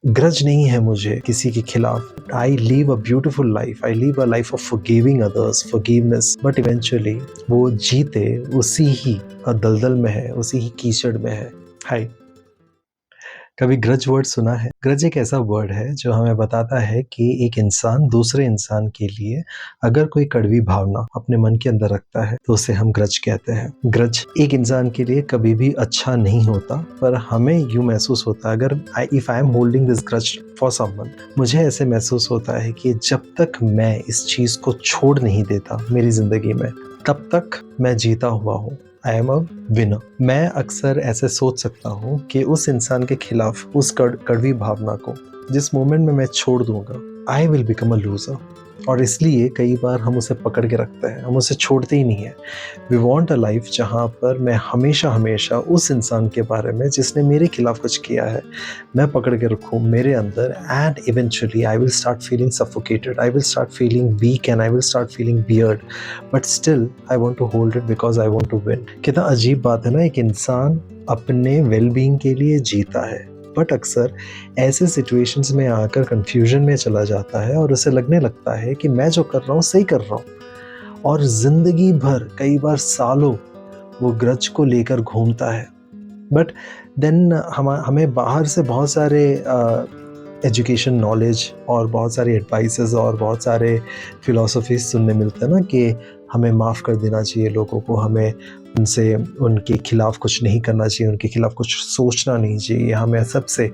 Grudge नहीं है मुझे किसी के खिलाफ। I leave a beautiful life, I leave a life of forgiving others, forgiveness, but eventually वो जीते उसी ही दलदल में है, उसी ही कीचड़ में है। हाय, कभी ग्रज वर्ड सुना है? ग्रज एक ऐसा वर्ड है जो हमें बताता है कि एक इंसान दूसरे इंसान के लिए अगर कोई कड़वी भावना अपने मन के अंदर रखता है तो उसे हम ग्रज कहते हैं। ग्रज एक इंसान के लिए कभी भी अच्छा नहीं होता, पर हमें यूं महसूस होता है, अगर if I am holding this grudge for someone, मुझे ऐसे महसूस होता है कि जब तक मैं इस चीज को छोड़ नहीं देता मेरी जिंदगी में, तब तक मैं जीता हुआ हूँ। I am a winner. मैं अक्सर ऐसे सोच सकता हूँ कि उस इंसान के खिलाफ उस कड़वी भावना को जिस मोमेंट में मैं छोड़ दूंगा, I will become a loser. और इसलिए कई बार हम उसे पकड़ के रखते हैं, हम उसे छोड़ते ही नहीं है। वी वॉन्ट अ लाइफ जहाँ पर मैं हमेशा हमेशा उस इंसान के बारे में जिसने मेरे खिलाफ कुछ किया है मैं पकड़ के रखूँ मेरे अंदर, and eventually I will start feeling suffocated, I will start feeling weak and I will start feeling weird, but still I want to hold it because I want to win. कितना अजीब बात है ना, एक इंसान अपने वेल बीइंग के लिए जीता है, बट अक्सर ऐसे सिचुएशंस में आकर कंफ्यूजन में चला जाता है और उसे लगने लगता है कि मैं जो कर रहा हूँ सही कर रहा हूँ, और जिंदगी भर कई बार सालों वो ग्रज को लेकर घूमता है। बट देन हमें बाहर से बहुत सारे एजुकेशन नॉलेज और बहुत सारे एडवाइसेस और बहुत सारे फिलॉसफीज सुनने मिलते हैं ना, कि हमें माफ़ कर देना चाहिए लोगों को, हमें उनसे उनके खिलाफ कुछ नहीं करना चाहिए, उनके खिलाफ कुछ सोचना नहीं चाहिए, हमें सबसे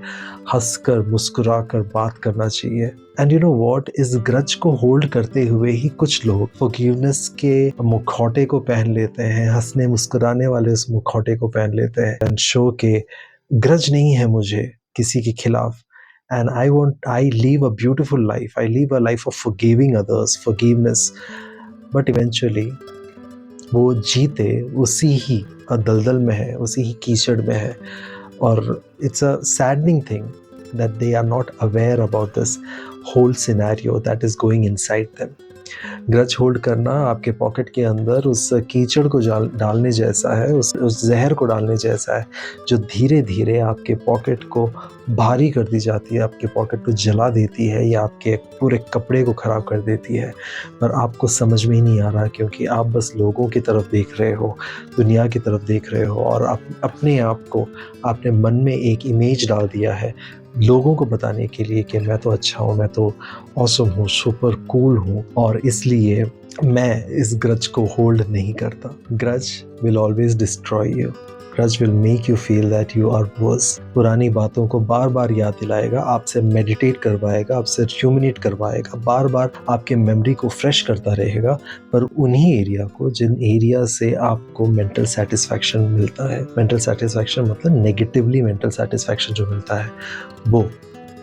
हंसकर मुस्कुरा कर बात करना चाहिए। एंड यू नो व्हाट, इस ग्रज को होल्ड करते हुए ही कुछ लोग फॉरगिवनेस के मुखौटे को पहन लेते हैं, हंसने मुस्कुराने वाले उस मुखौटे को पहन लेते हैं एंड शो के ग्रज नहीं है मुझे किसी के खिलाफ, and I live a beautiful life, I live a life of forgiving others, forgiveness, but eventually वो जीते उसी ही दलदल में है, उसी ही कीचड़ में है। और it's a saddening thing that they are not aware about this whole scenario that is going inside them. Grudge hold करना आपके पॉकेट के अंदर उस कीचड़ को डालने जैसा है, उस जहर को डालने जैसा है जो धीरे धीरे आपके पॉकेट को भारी कर दी जाती है, आपके पॉकेट को जला देती है या आपके पूरे कपड़े को ख़राब कर देती है, पर आपको समझ में ही नहीं आ रहा, क्योंकि आप बस लोगों की तरफ देख रहे हो, दुनिया की तरफ देख रहे हो, और अपने आप को आपने मन में एक इमेज डाल दिया है लोगों को बताने के लिए कि मैं तो अच्छा हूँ, मैं तो ऑसम हूँ, सुपर कूल हूँ, और इसलिए मैं इस ग्रज को होल्ड नहीं करता। Grudge will always destroy you, grudge will make you feel that you are worse. पुरानी बातों को बार बार याद दिलाएगा, आपसे मेडिटेट करवाएगा, आपसे र्यूमिनेट करवाएगा, बार बार आपके मेमोरी को फ्रेश करता रहेगा, पर उन्हीं एरिया को जिन एरिया से आपको मेंटल सेटिस्फैक्शन मिलता है, मेंटल सेटिस्फैक्शन मतलब नेगेटिवली मेंटल सेटिस्फैक्शन जो मिलता है, वो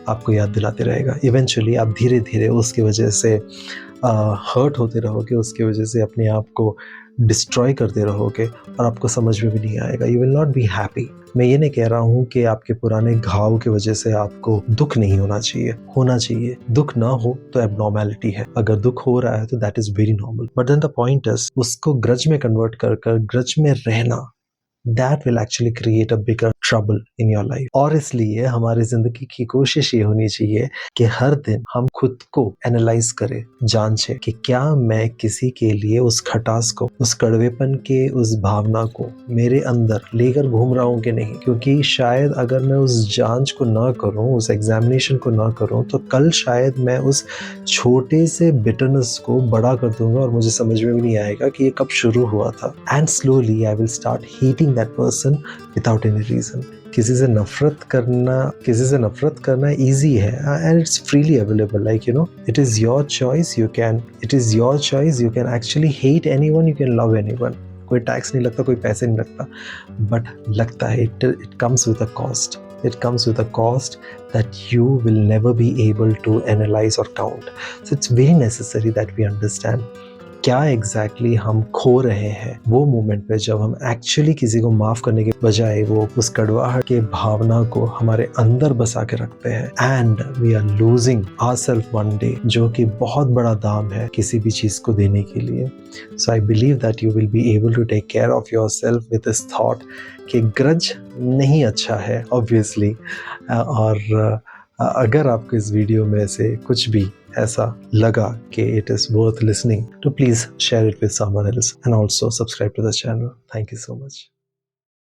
आपको याद दिलाते रहेगा। इवेंचुअली आप धीरे धीरे उसकी वजह से हर्ट होते रहोगे, उसकी वजह से अपने आप को डिस्ट्रॉय करते रहोगे और आपको समझ में भी नहीं आएगा। You will not be happy. मैं ये नहीं कह रहा हूँ कि आपके पुराने घाव की वजह से आपको दुख नहीं होना चाहिए, होना चाहिए। दुख ना हो तो एबनॉर्मेलिटी है, अगर दुख हो रहा है तो that is very normal, but then the point is उसको ग्रज में कन्वर्ट कर ग्रज में रहना, that will actually create a bigger trouble in your life। और इसलिए हमारी जिंदगी की कोशिश ये होनी चाहिए कि हर दिन हम खुद को एनालाइज करें, जांचें कि क्या मैं किसी के लिए उस खटास को, उस कड़वेपन के उस भावना को मेरे अंदर लेकर घूम रहा हूँ कि नहीं। क्योंकि शायद अगर मैं उस जांच को ना करूँ, उस एग्जामिनेशन को ना करूँ, तो कल शायद मैं उस छोटे से बिटरनेस को बड़ा कर दूंगा और मुझे समझ में भी नहीं आएगा कि ये कब शुरू हुआ था। And slowly I will start hating that person without any reason. किसी से नफरत करना इजी है and it's freely available, like you know, it is your choice, you can actually hate anyone, you can love anyone. कोई tax नहीं लगता, कोई पैसे नहीं लगता, बट लगता है it comes with a cost. It comes with a cost that you will never be able to analyze or count. So it's very necessary that we understand क्या एग्जैक्टली हम खो रहे हैं वो मोमेंट पे, जब हम एक्चुअली किसी को माफ करने के बजाय वो उस कड़वाहट के भावना को हमारे अंदर बसा के रखते हैं, and we are losing ourself one day, जो कि बहुत बड़ा दाम है किसी भी चीज को देने के लिए। So I believe that you will be able to take care of yourself with this thought कि ग्रज नहीं अच्छा है ऑब्वियसली, और अगर आपको इस वीडियो में से कुछ भी ऐसा लगा कि इट इज़ वर्थ लिसनिंग, तो please share it with someone else and also subscribe to the channel. Thank you so much.